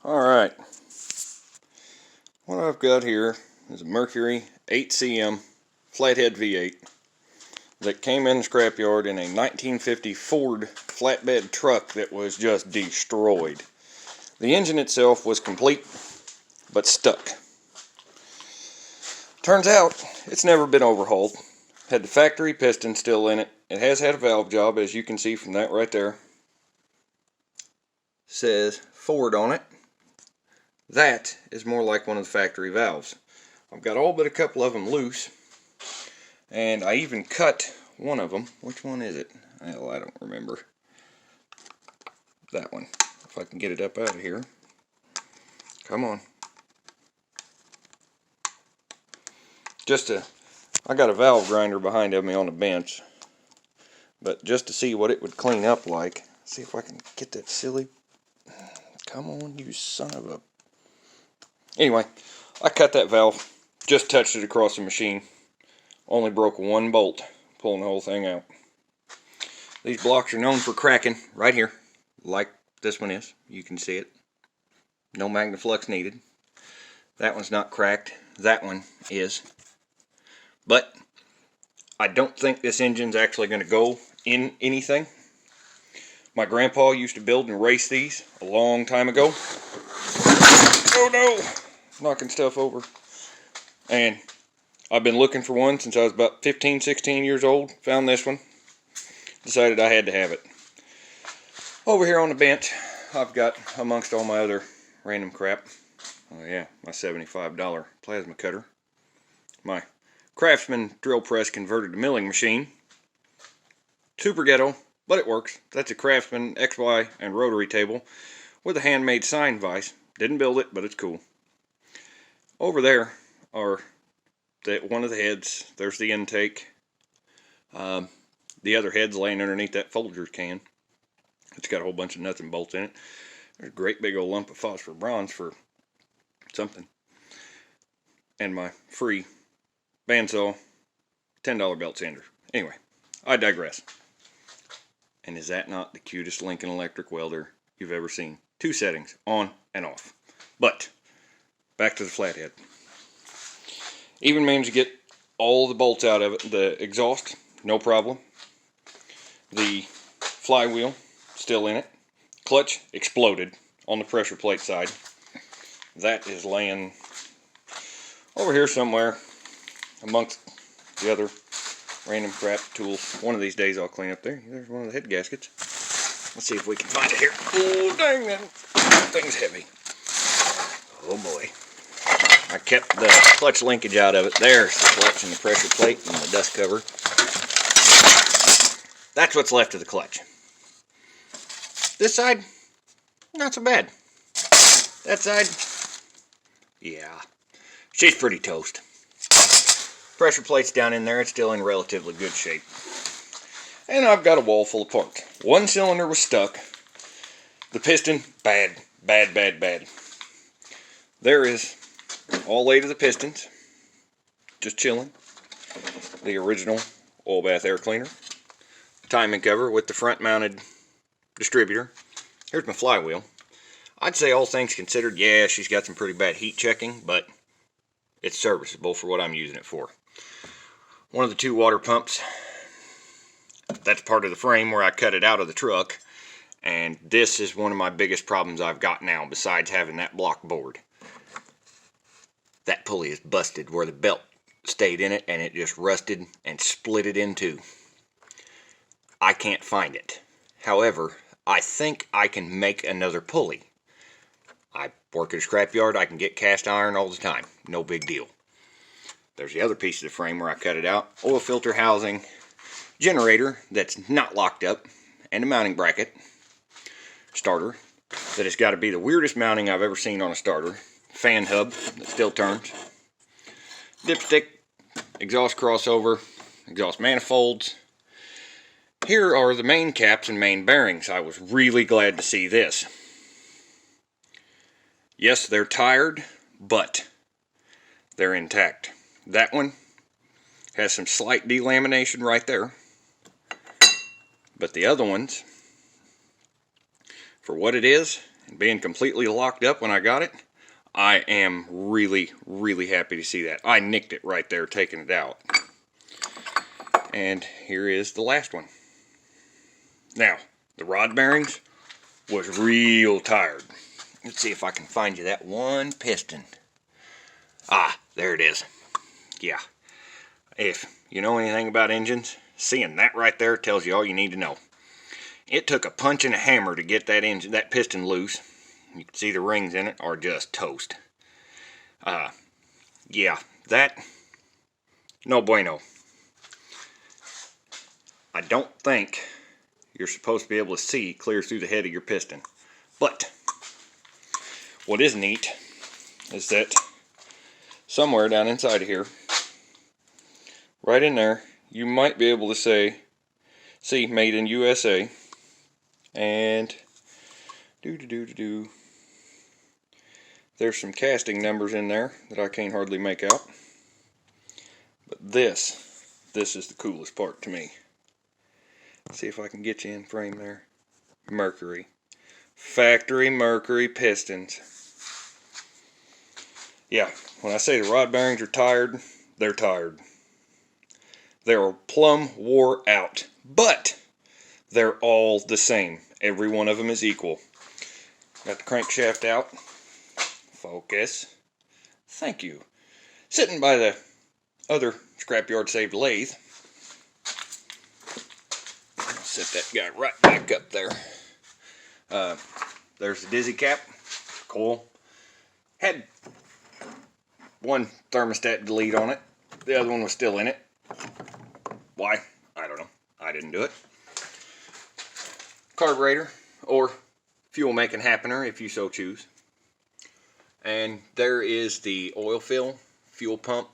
Alright, what I've got here is a Mercury 8cm flathead V8 that came in the scrapyard in a 1950 Ford flatbed truck that was just destroyed. The engine itself was complete, but stuck. Turns out, it's never been overhauled. Had the factory piston still in it. It has had a valve job, as you can see from that right there. Says Ford on it. That is more like one of the factory valves. I've got all but a couple of them loose, and I even cut one of them. Which one is it? Well, I don't remember. That one. If I can get it up out of here. Come on. I got a valve grinder behind me on the bench, but just to see what it would clean up like. See if I can get that silly. Come on, you son of a. Anyway, I cut that valve, just touched it across the machine, only broke one bolt, pulling the whole thing out. These blocks are known for cracking right here, like this one is. You can see it. No Magnaflux needed. That one's not cracked. That one is. But I don't think this engine's actually going to go in anything. My grandpa used to build and race these a long time ago. Oh no! Knocking stuff over. And I've been looking for one since I was about 15, 16 years old. Found this one. Decided I had to have it. Over here on the bench, I've got, amongst all my other random crap, oh yeah, my $75 plasma cutter. My Craftsman drill press converted to milling machine. Super ghetto, but it works. That's a Craftsman XY and rotary table with a handmade sine vise. Didn't build it, but it's cool. Over there are one of the heads. There's the intake. The other head's laying underneath that Folgers can. It's got a whole bunch of nuts and bolts in it. There's a great big old lump of phosphor bronze for something. And my free bandsaw $10 belt sander. Anyway, I digress. And is that not the cutest Lincoln Electric welder you've ever seen? 2 settings, on and off. But back to the flathead. Even managed to get all the bolts out of it. The exhaust, no problem. The flywheel, still in it. Clutch, exploded on the pressure plate side. That is laying over here somewhere amongst the other random crap tools. One of these days I'll clean up there. There's one of the head gaskets. Let's see if we can find it here. Oh, dang, that thing's heavy. Oh boy. I kept the clutch linkage out of it. There's the clutch and the pressure plate and the dust cover. That's what's left of the clutch. This side, not so bad. That side, yeah, she's pretty toast. Pressure plate's down in there. It's still in relatively good shape. And I've got a wall full of parts. One cylinder was stuck. The piston, bad. There is all 8 of the pistons, just chilling. The original oil bath air cleaner. Timing cover with the front mounted distributor. Here's my flywheel. I'd say all things considered, yeah, she's got some pretty bad heat checking, but it's serviceable for what I'm using it for. One of the 2 water pumps, that's part of the frame where I cut it out of the truck, and this is one of my biggest problems I've got now, besides having that block board. That pulley is busted where the belt stayed in it, and it just rusted and split it in 2. I can't find it. However, I think I can make another pulley. I work at a scrapyard. I can get cast iron all the time. No big deal. There's the other piece of the frame where I cut it out. Oil filter housing, generator that's not locked up, and a mounting bracket. Starter that has got to be the weirdest mounting I've ever seen on a starter. Fan hub that still turns. Dipstick, exhaust crossover, exhaust manifolds. Here are the main caps and main bearings. I was really glad to see this. Yes, they're tired, but they're intact. That one has some slight delamination right there. But the other ones, for what it is being completely locked up when I got it, I am really, really happy to see that. I nicked it right there taking it out. And here is the last one. Now, the rod bearings was real tired. Let's see if I can find you that one piston. Ah, there it is. Yeah. If you know anything about engines, seeing that right there tells you all you need to know. It took a punch and a hammer to get that piston loose. You can see the rings in it are just toast. Yeah, that, no bueno. I don't think you're supposed to be able to see clear through the head of your piston. But what is neat is that somewhere down inside of here, right in there, you might be able to see made in USA. And there's some casting numbers in there that I can't hardly make out. But this is the coolest part to me. See if I can get you in frame there. Mercury. Factory Mercury pistons. Yeah, when I say the rod bearings are tired, they're tired. They're plumb wore out. But they're all the same. Every one of them is equal. Got the crankshaft out. Focus. Thank you. Sitting by the other scrapyard saved lathe. Set that guy right back up there. There's the dizzy cap. Cool. Had one thermostat delete on it. The other one was still in it. Why? I don't know. I didn't do it. Carburetor or fuel making happener if you so choose. And there is the oil fill fuel pump.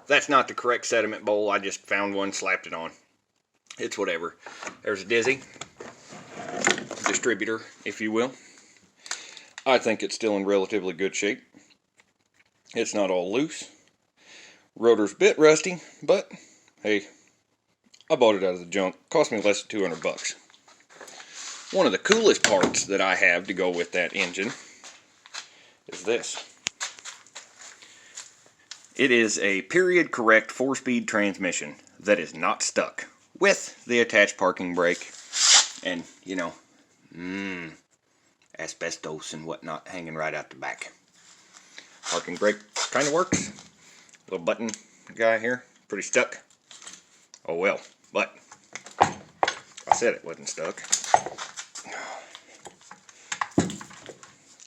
That's not the correct sediment bowl. I just found one, slapped it on. It's whatever. There's a dizzy distributor, if you will. I think it's still in relatively good shape. It's not all loose. Rotor's a bit rusty, but hey, I bought it out of the junk. Cost me less than $200. One of the coolest parts that I have to go with that engine is this. It is a period correct 4-speed transmission that is not stuck, with the attached parking brake and, you know, asbestos and whatnot hanging right out the back. Parking brake kind of works. Little button guy here, pretty stuck. Oh well, but I said it wasn't stuck.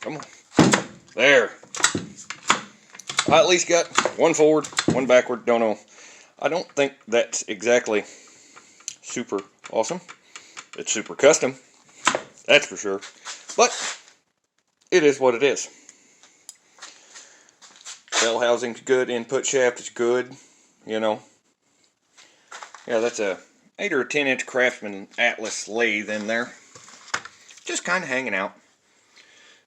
Come on. There. I at least got one forward, one backward. Don't know. I don't think that's exactly super awesome. It's super custom, that's for sure. But it is what it is. Bell housing's good. Input shaft is good. You know. Yeah, that's a 8 or 10 inch Craftsman Atlas lathe in there. Just kind of hanging out.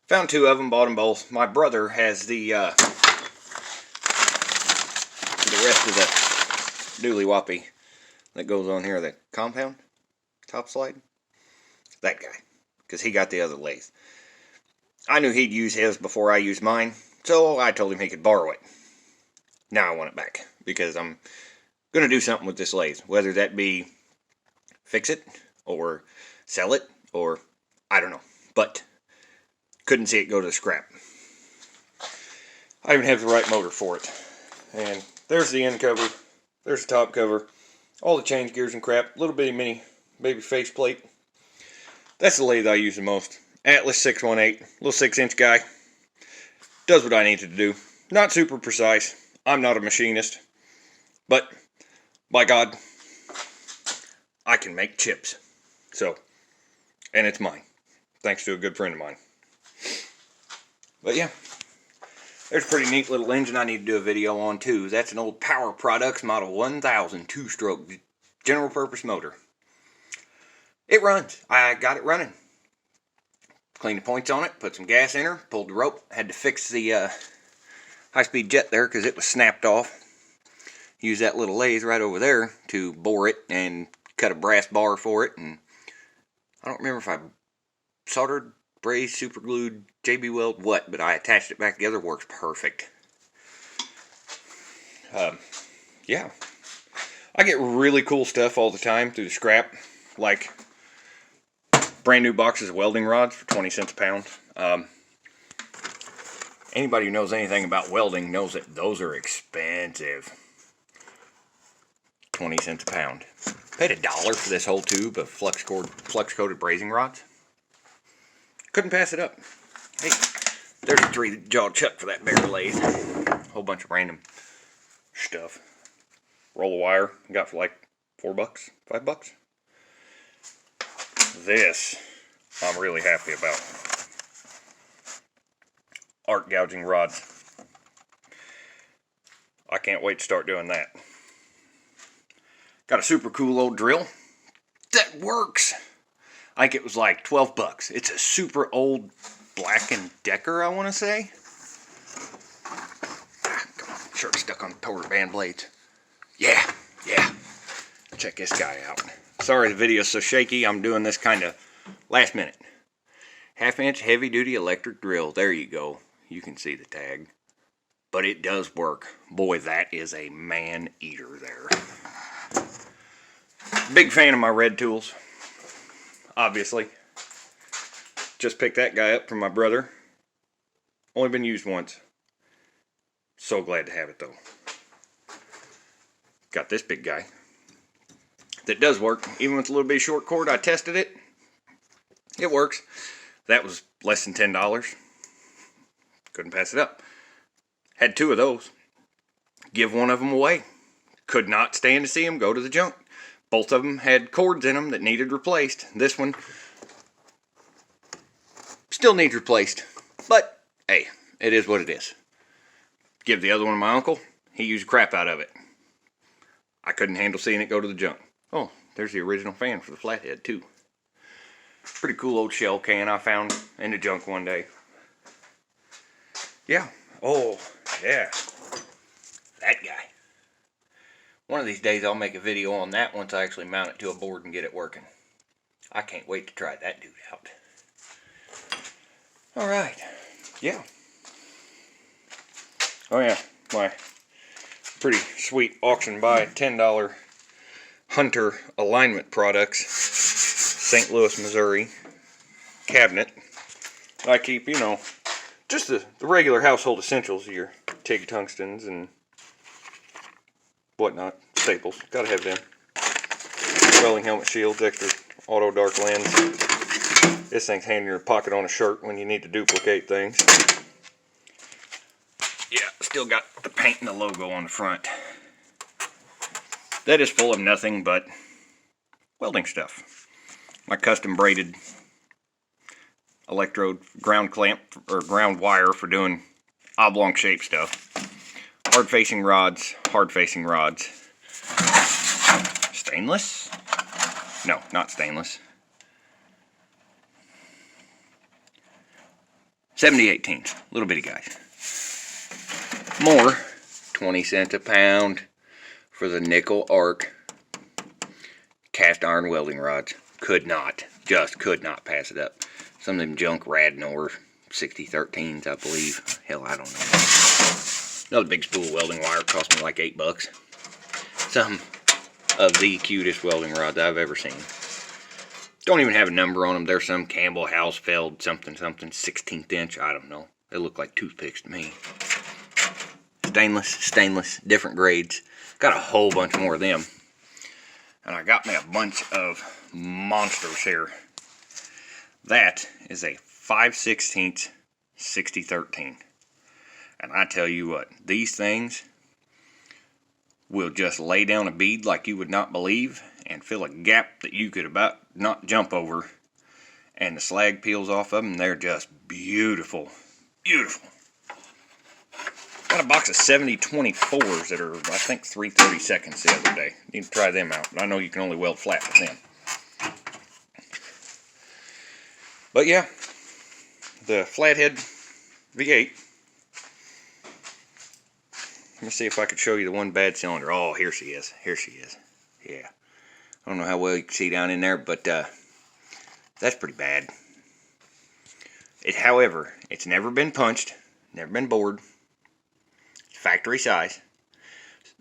Found 2 of them, bought them both. My brother has the rest of the dooley woppy that goes on here, the compound top slide. That guy, because he got the other lathe. I knew he'd use his before I used mine, so I told him he could borrow it. Now I want it back, because I'm going to do something with this lathe, whether that be fix it, or sell it, or I don't know, but couldn't see it go to the scrap. I even have the right motor for it. And there's the end cover, there's the top cover, all the change gears and crap, little bitty mini baby faceplate. That's the lathe I use the most. Atlas 618, little 6-inch guy. Does what I need it to do. Not super precise. I'm not a machinist. But, by God, I can make chips. So, and it's mine. Thanks to a good friend of mine. But yeah, there's a pretty neat little engine I need to do a video on too. That's an old Power Products Model 1000 2-stroke general purpose motor. It runs. I got it running. Cleaned the points on it, put some gas in her, pulled the rope. Had to fix the high-speed jet there because it was snapped off. Use that little lathe right over there to bore it and cut a brass bar for it. And I don't remember if I soldered brazed, super glued, JB Weld, what? But I attached it back together, works perfect. Yeah. I get really cool stuff all the time through the scrap, like brand new boxes of welding rods for 20 cents a pound. Anybody who knows anything about welding knows that those are expensive. 20 cents a pound. Paid $1 for this whole tube of flux coated brazing rods. Couldn't pass it up. Hey, there's a 3-jaw chuck for that bear lathe. Whole bunch of random stuff. Roll of wire, got for like $4, $5. This, I'm really happy about. Arc gouging rods. I can't wait to start doing that. Got a super cool old drill that works. I think it was like $12. It's a super old Black & Decker, I want to say. Come on, shirt stuck on the torque band blades. Yeah. Check this guy out. Sorry the video's so shaky. I'm doing this kind of last minute. 1/2-inch heavy duty electric drill. There you go. You can see the tag. But it does work. Boy, that is a man eater there. Big fan of my red tools. Obviously. Just picked that guy up from my brother. Only been used once. So glad to have it though. Got this big guy. That does work. Even with a little bit of short cord, I tested it. It works. That was less than $10. Couldn't pass it up. Had 2 of those. Give one of them away. Could not stand to see them go to the junk. Both of them had cords in them that needed replaced. This one still needs replaced. But, hey, it is what it is. Give the other one to my uncle. He used crap out of it. I couldn't handle seeing it go to the junk. Oh, there's the original fan for the flathead, too. Pretty cool old shell can I found in the junk one day. Yeah. Oh, yeah. That guy. One of these days I'll make a video on that once I actually mount it to a board and get it working. I can't wait to try that dude out. Alright. Yeah. Oh yeah, my pretty sweet auction buy $10 Hunter Alignment Products, St. Louis, Missouri cabinet. I keep, you know, just the regular household essentials, your TIG tungstens and whatnot, staples, gotta have them. Welding helmet shields, extra auto dark lens. This thing's handy in your pocket on a shirt when you need to duplicate things. Yeah, still got the paint and the logo on the front. That is full of nothing but welding stuff. My custom braided electrode ground clamp or ground wire for doing oblong shape stuff. Hard facing rods, stainless? No, not stainless. 70/18, little bitty guys. More, 20 cents a pound for the nickel arc cast iron welding rods. Could not pass it up. Some of them junk Radnor 6013s, I believe. Hell, I don't know. Another big spool of welding wire cost me like $8. Some of the cutest welding rods I've ever seen. Don't even have a number on them. There's some Campbell Hausfeld something 16th inch. I don't know. They look like toothpicks to me. Stainless, different grades. Got a whole bunch more of them. And I got me a bunch of monsters here. That is a 5/16 6013. And I tell you what, these things will just lay down a bead like you would not believe and fill a gap that you could about not jump over. And the slag peels off of them. They're just beautiful. Beautiful. Got a box of 7024s that are, I think, 3/32 the other day. Need to try them out. But I know you can only weld flat with them. But yeah, the flathead V8. Let me see if I could show you the one bad cylinder. Oh, here she is. Here she is. Yeah. I don't know how well you can see down in there, but that's pretty bad. However, it's never been punched, never been bored. It's factory size.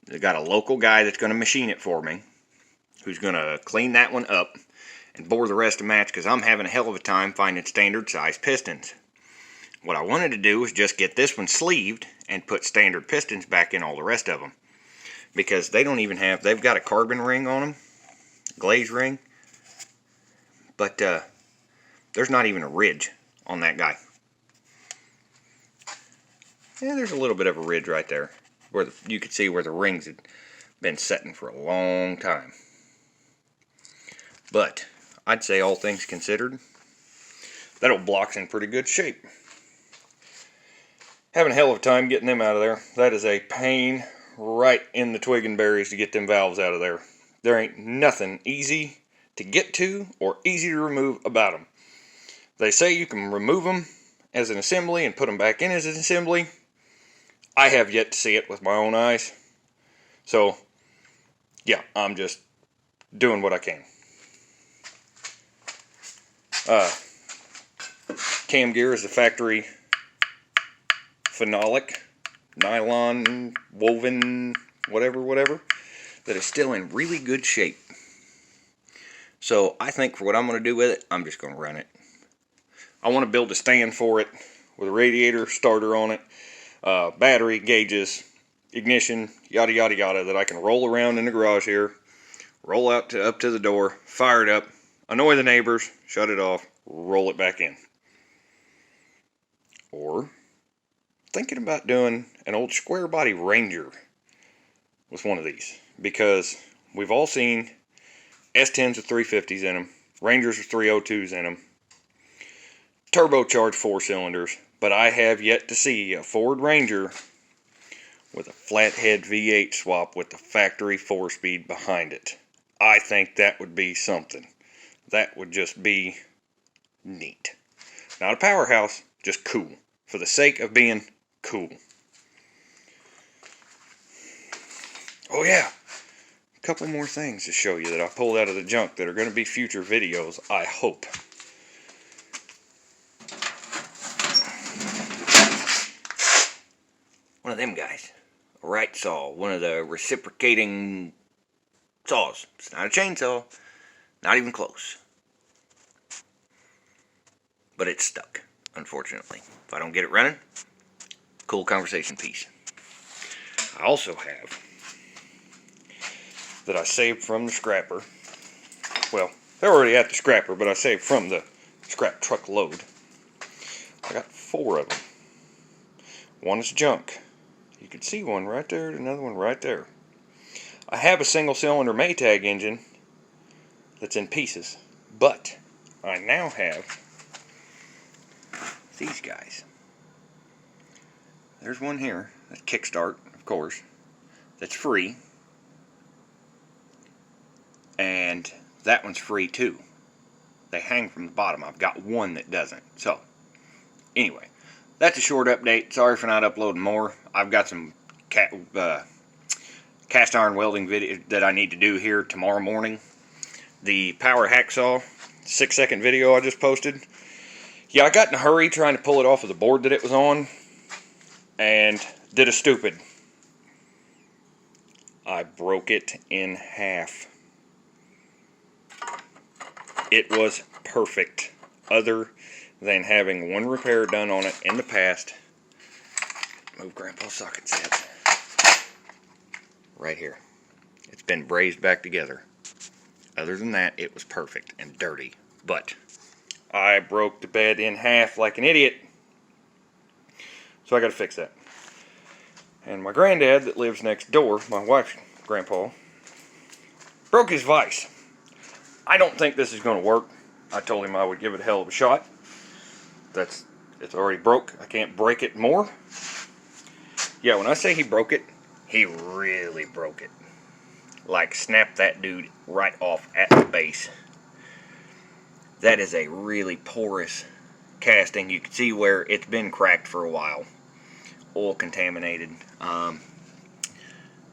They got a local guy that's going to machine it for me, who's going to clean that one up and bore the rest of the match, because I'm having a hell of a time finding standard size pistons. What I wanted to do was just get this one sleeved and put standard pistons back in all the rest of them, because they don't even have, they've got a carbon ring on them, glaze ring, but there's not even a ridge on that guy. Yeah, there's a little bit of a ridge right there, where you could see where the rings had been setting for a long time. But I'd say, all things considered, that old block's in pretty good shape. Having a hell of a time getting them out of there. That is a pain right in the twig and berries to get them valves out of there. There ain't nothing easy to get to or easy to remove about them. They say you can remove them as an assembly and put them back in as an assembly. I have yet to see it with my own eyes. So, yeah, I'm just doing what I can. Cam gear is the factory phenolic, nylon, woven, whatever, that is still in really good shape. So I think for what I'm going to do with it, I'm just going to run it. I want to build a stand for it with a radiator, starter on it, battery, gauges, ignition, yada yada yada, that I can roll around in the garage here, roll out up to the door, fire it up, annoy the neighbors, shut it off, roll it back in. Or thinking about doing an old square body Ranger with one of these, because we've all seen S10s with 350s in them, Rangers with 302s in them, turbocharged 4-cylinders, but I have yet to see a Ford Ranger with a flathead V8 swap with the factory 4-speed behind it. I think that would be something. That would just be neat. Not a powerhouse, just cool. For the sake of being cool. Oh yeah, a couple more things to show you that I pulled out of the junk that are going to be future videos, I hope. One of them guys, a right saw, one of the reciprocating saws. It's not a chainsaw, not even close. But it's stuck, unfortunately. If I don't get it running, cool conversation piece. I also have, that I saved from the scrapper. Well, they're already at the scrapper, but I saved from the scrap truck load. I got 4 of them. One is junk. You can see one right there, another one right there. I have a single-cylinder Maytag engine that's in pieces, but I now have these guys. There's one here, that's Kickstart, of course, that's free. And that one's free too. They hang from the bottom. I've got one that doesn't. So, anyway, that's a short update. Sorry for not uploading more. I've got some cast iron welding video that I need to do here tomorrow morning. The power hacksaw 6-second video I just posted. Yeah, I got in a hurry trying to pull it off of the board that it was on, and did a stupid. I broke it in half. It was perfect, other than having one repair done on it in the past. Move Grandpa's socket set. Right here. It's been brazed back together. Other than that, it was perfect and dirty. But I broke the bed in half like an idiot. So I got to fix that. And my granddad that lives next door, my wife's grandpa, broke his vise. I don't think this is going to work. I told him I would give it a hell of a shot. It's already broke. I can't break it more. Yeah, when I say he broke it, he really broke it. Like, snapped that dude right off at the base. That is a really porous casting. You can see where it's been cracked for a while. Oil contaminated.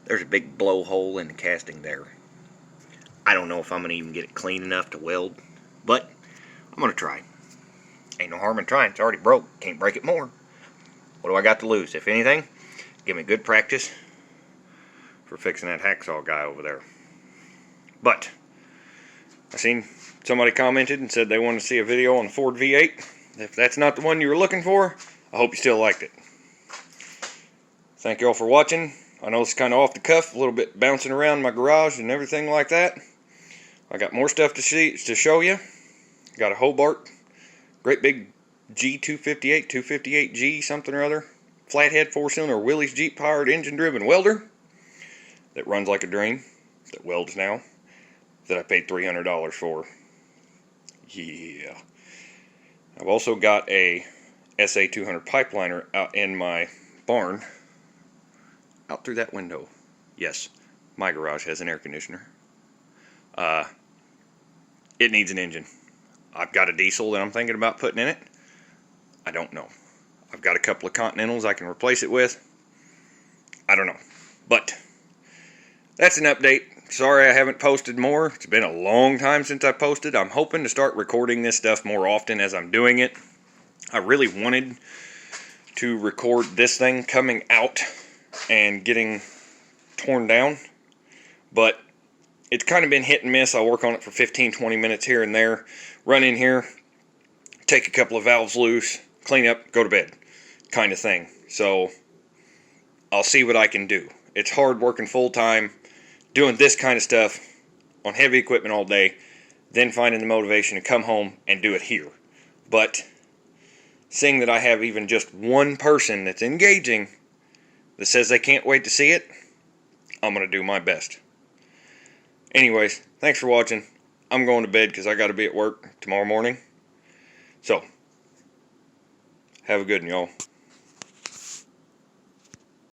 There's a big blowhole in the casting there. I don't know if I'm going to even get it clean enough to weld, but I'm going to try. Ain't no harm in trying. It's already broke. Can't break it more. What do I got to lose? If anything, give me good practice for fixing that hacksaw guy over there. But I seen somebody commented and said they wanted to see a video on the Ford V8. If that's not the one you were looking for, I hope you still liked it. Thank you all for watching. I know it's kind of off the cuff, a little bit bouncing around my garage and everything like that. I got more stuff to show you. Got a Hobart, great big G258, 258G something or other, flathead 4-cylinder Willys Jeep powered engine driven welder that runs like a dream, that welds now, that I paid $300 for. Yeah. I've also got a SA200 pipeliner out in my barn, out through that window. Yes, my garage has an air conditioner. It needs an engine. I've got a diesel that I'm thinking about putting in it. I don't know. I've got a couple of Continentals I can replace it with. I don't know. But that's an update. Sorry I haven't posted more. It's been a long time since I posted. I'm hoping to start recording this stuff more often as I'm doing it. I really wanted to record this thing coming out and getting torn down, but it's kind of been hit and miss. I'll work on it for 15-20 minutes here and there, run in here, take a couple of valves loose, clean up, go to bed kind of thing. So I'll see what I can do. It's hard working full-time, doing this kind of stuff on heavy equipment all day, then finding the motivation to come home and do it here. But seeing that I have even just one person that's engaging that says they can't wait to see it, I'm going to do my best. Anyways, thanks for watching. I'm going to bed because I got to be at work tomorrow morning. So, have a good one, y'all.